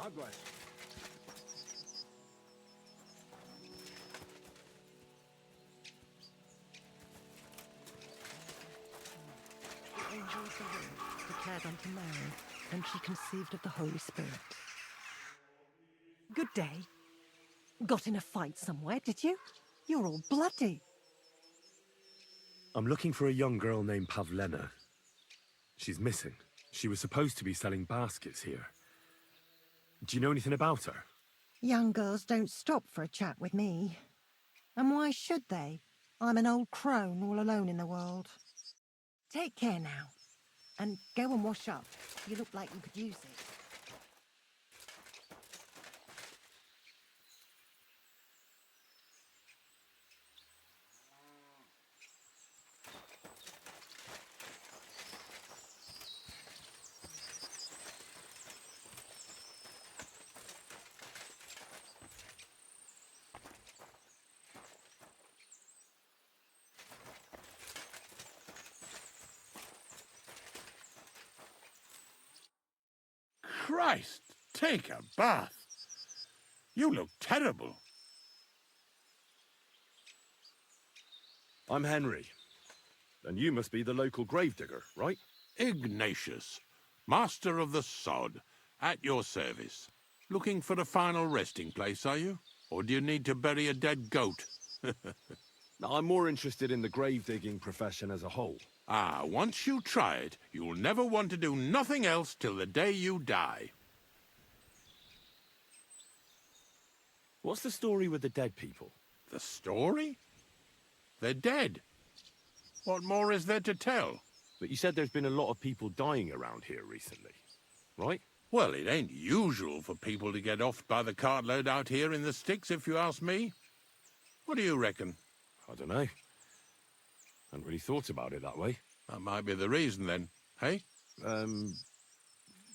Aguas. The angel of the Lord declared unto Mary, and she conceived of the Holy Spirit. Good day. Got in a fight somewhere, did you? You're all bloody. I'm looking for a young girl named Pavlena. She's missing. She was supposed to be selling baskets here. Do you know anything about her? Young girls don't stop for a chat with me. And why should they? I'm an old crone all alone in the world. Take care now. And go and wash up. You look like you could use it. Christ, take a bath. You look terrible. I'm Henry. And you must be the local gravedigger, right? Ignatius, master of the sod, at your service. Looking for a final resting place, are you? Or do you need to bury a dead goat? Now, I'm more interested in the grave-digging profession as a whole. Ah, once you try it, you'll never want to do nothing else till the day you die. What's the story with the dead people? The story? They're dead. What more is there to tell? But you said there's been a lot of people dying around here recently, right? Well, it ain't usual for people to get off by the cartload out here in the sticks, if you ask me. What do you reckon? I don't know. Hadn't really thought about it that way. That might be the reason, then, hey?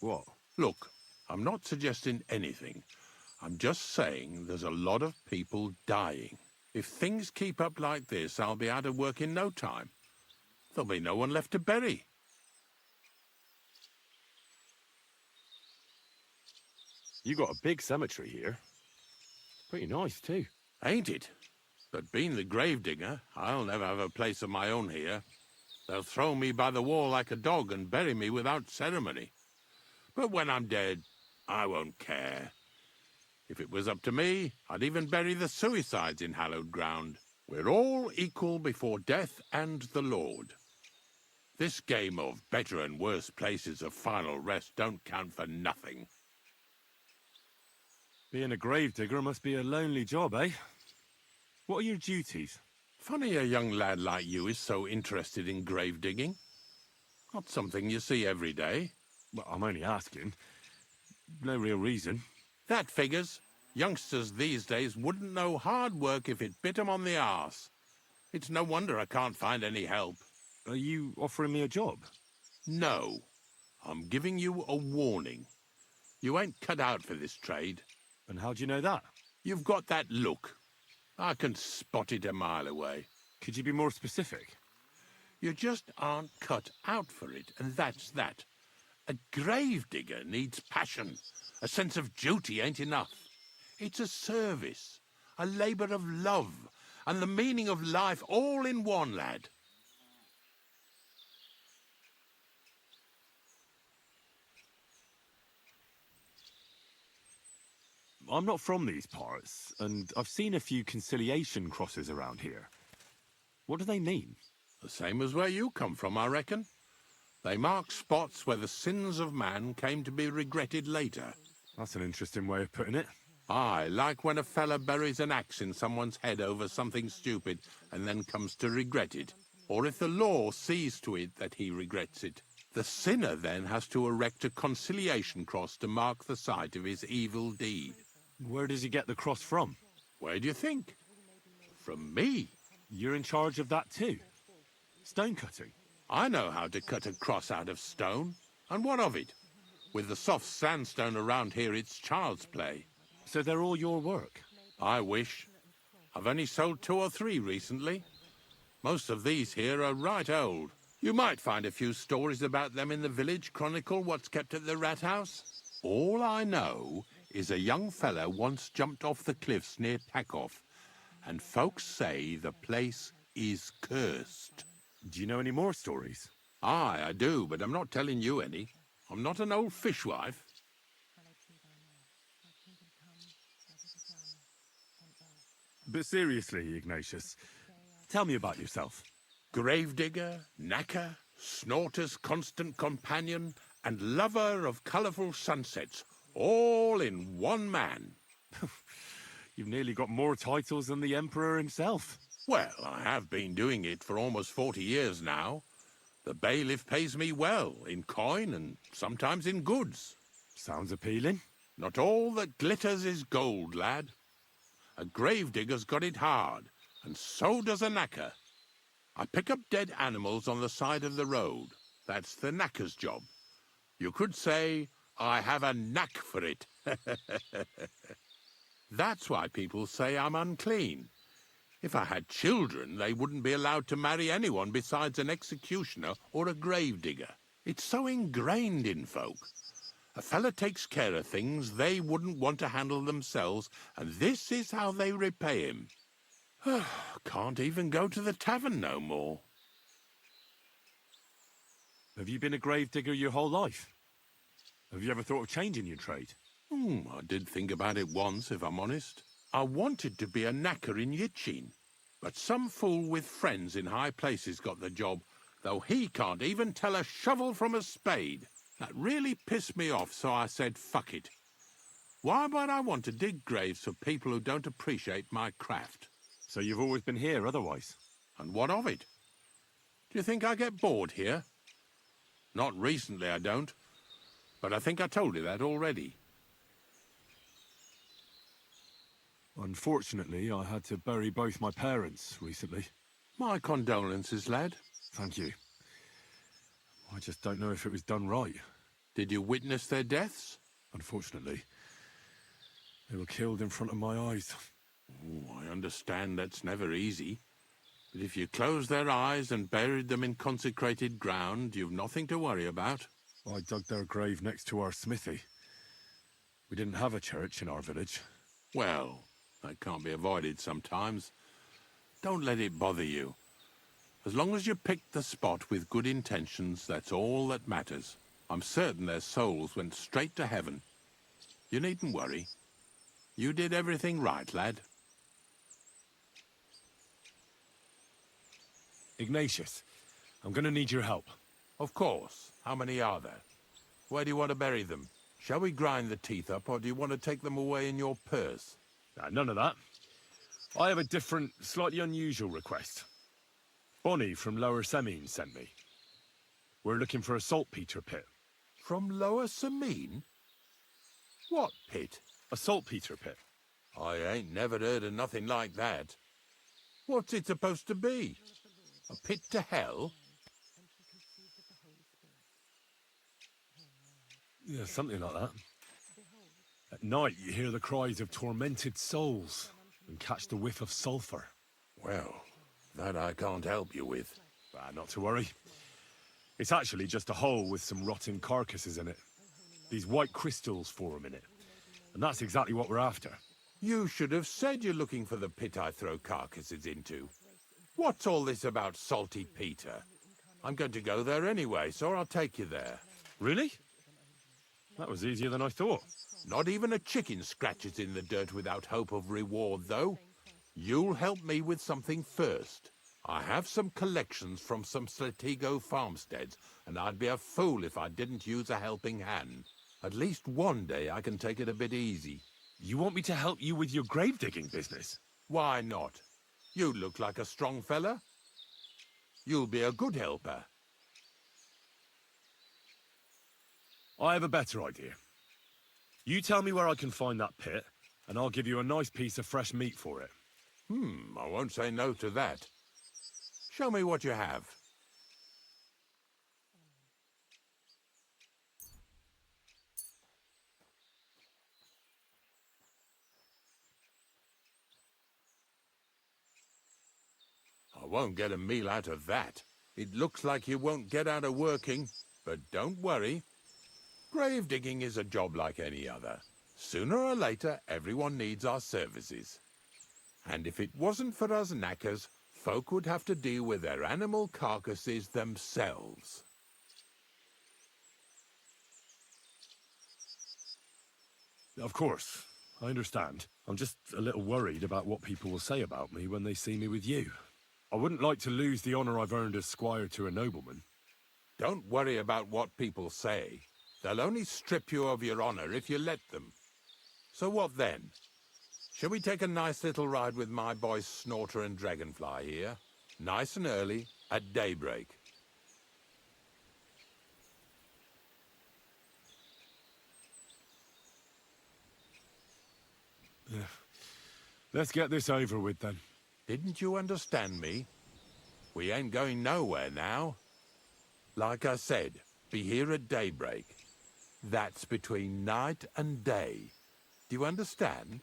What? Look, I'm not suggesting anything. I'm just saying there's a lot of people dying. If things keep up like this, I'll be out of work in no time. There'll be no one left to bury. You got a big cemetery here. Pretty nice, too. Ain't it? But being the gravedigger, I'll never have a place of my own here. They'll throw me by the wall like a dog and bury me without ceremony. But when I'm dead, I won't care. If it was up to me, I'd even bury the suicides in hallowed ground. We're all equal before death and the Lord. This game of better and worse places of final rest don't count for nothing. Being a gravedigger must be a lonely job, eh? What are your duties? Funny a young lad like you is so interested in grave digging. Not something you see every day. Well, I'm only asking. No real reason. That figures. Youngsters these days wouldn't know hard work if it bit 'em on the arse. It's no wonder I can't find any help. Are you offering me a job? No. I'm giving you a warning. You ain't cut out for this trade. And how do you know that? You've got that look. I can spot it a mile away. Could you be more specific? You just aren't cut out for it, and that's that. A gravedigger needs passion. A sense of duty ain't enough. It's a service, a labour of love, and the meaning of life all in one, lad. I'm not from these parts, and I've seen a few conciliation crosses around here. What do they mean? The same as where you come from, I reckon. They mark spots where the sins of man came to be regretted later. That's an interesting way of putting it. Aye, like when a fella buries an axe in someone's head over something stupid and then comes to regret it. Or if the law sees to it that he regrets it. The sinner then has to erect a conciliation cross to mark the site of his evil deed. Where does he get the cross from? Where do you think? From me. You're in charge of that too? Stone cutting? I know how to cut a cross out of stone. And what of it? With the soft sandstone around here, it's child's play. So they're all your work? I wish. I've only sold 2 or 3 recently. Most of these here are right old. You might find a few stories about them in the village chronicle what's kept at the rat house. All I know is a young fella once jumped off the cliffs near Takoff, and folks say the place is cursed. Do you know any more stories? Aye, I do, but I'm not telling you any. I'm not an old fishwife. But seriously, Ignatius, tell me about yourself. Gravedigger, knacker, snorter's constant companion, and lover of colourful sunsets, all in one man. You've nearly got more titles than the Emperor himself. Well, I have been doing it for almost 40 years now. The bailiff pays me well, in coin and sometimes in goods. Sounds appealing. Not all that glitters is gold, lad. A gravedigger's got it hard, and so does a knacker. I pick up dead animals on the side of the road. That's the knacker's job. You could say I have a knack for it. That's why people say I'm unclean. If I had children, they wouldn't be allowed to marry anyone besides an executioner or a gravedigger. It's so ingrained in folk. A fella takes care of things they wouldn't want to handle themselves, and this is how they repay him. Can't even go to the tavern no more. Have you been a gravedigger your whole life? Have you ever thought of changing your trade? I did think about it once, if I'm honest. I wanted to be a knacker in Yitchin, but some fool with friends in high places got the job, though he can't even tell a shovel from a spade. That really pissed me off, so I said, fuck it. Why would I want to dig graves for people who don't appreciate my craft? So you've always been here otherwise? And what of it? Do you think I get bored here? Not recently, I don't. But I think I told you that already. Unfortunately, I had to bury both my parents recently. My condolences, lad. Thank you. I just don't know if it was done right. Did you witness their deaths? Unfortunately. They were killed in front of my eyes. Oh, I understand that's never easy. But if you closed their eyes and buried them in consecrated ground, you've nothing to worry about. I dug their grave next to our smithy. We didn't have a church in our village. Well, that can't be avoided sometimes. Don't let it bother you. As long as you picked the spot with good intentions, that's all that matters. I'm certain their souls went straight to heaven. You needn't worry. You did everything right, lad. Ignatius, I'm going to need your help. Of course. How many are there? Where do you want to bury them? Shall we grind the teeth up, or do you want to take them away in your purse? None of that. I have a different, slightly unusual request. Bonnie from Lower Semine sent me. We're looking for a saltpeter pit. From Lower Semine? What pit? A saltpeter pit. I ain't never heard of nothing like that. What's it supposed to be? A pit to hell? Yeah, something like that. At night, you hear the cries of tormented souls and catch the whiff of sulphur. Well, that I can't help you with. Not to worry. It's actually just a hole with some rotting carcasses in it. These white crystals form in it. And that's exactly what we're after. You should have said you're looking for the pit I throw carcasses into. What's all this about Salty Peter? I'm going to go there anyway, so I'll take you there. Really? That was easier than I thought. Not even a chicken scratches in the dirt without hope of reward, though. You'll help me with something first. I have some collections from some Slatigo farmsteads, and I'd be a fool if I didn't use a helping hand. At least one day I can take it a bit easy. You want me to help you with your grave-digging business? Why not? You look like a strong fella. You'll be a good helper. I have a better idea. You tell me where I can find that pit, and I'll give you a nice piece of fresh meat for it. I won't say no to that. Show me what you have. I won't get a meal out of that. It looks like you won't get out of working, but don't worry. Grave digging is a job like any other. Sooner or later, everyone needs our services. And if it wasn't for us knackers, folk would have to deal with their animal carcasses themselves. Of course, I understand. I'm just a little worried about what people will say about me when they see me with you. I wouldn't like to lose the honor I've earned as squire to a nobleman. Don't worry about what people say. They'll only strip you of your honor if you let them. So what then? Shall we take a nice little ride with my boys Snorter and Dragonfly here? Nice and early, at daybreak. Let's get this over with then. Didn't you understand me? We ain't going nowhere now. Like I said, be here at daybreak. That's between night and day. Do you understand?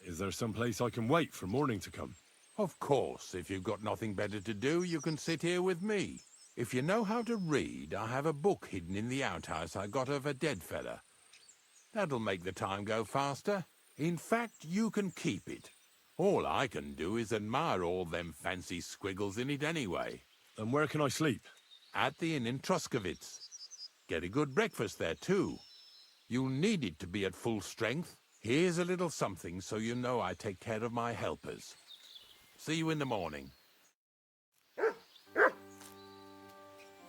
Is there some place I can wait for morning to come? Of course, if you've got nothing better to do, you can sit here with me. If you know how to read, I have a book hidden in the outhouse I got of a dead fella. That'll make the time go faster. In fact, you can keep it. All I can do is admire all them fancy squiggles in it anyway. And where can I sleep? At the inn in Truscovitz. Get a good breakfast there, too. You'll need it to be at full strength. Here's a little something so you know I take care of my helpers. See you in the morning.